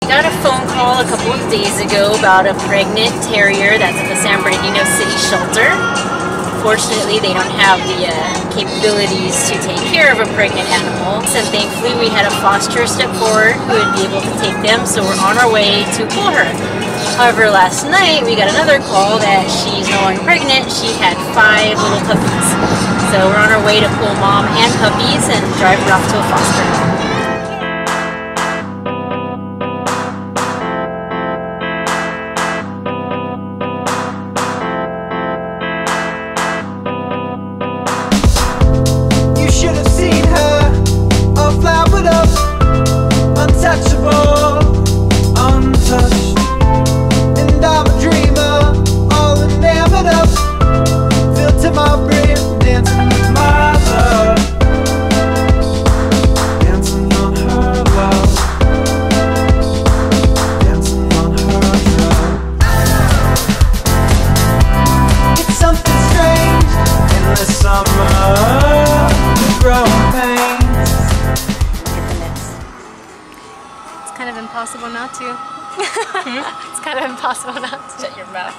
I got a phone call a couple of days ago about a pregnant terrier that's at the San Bernardino City shelter. Fortunately, they don't have the capabilities to take care of a pregnant animal, and thankfully we had a foster step forward who would be able to take them, so we're on our way to pull her. However, last night we got another call that she's no longer pregnant. She had 5 little puppies. So we're on our way to pull mom and puppies and drive her off to a foster. Impossible not to. It's kind of impossible not to. Shut your mouth.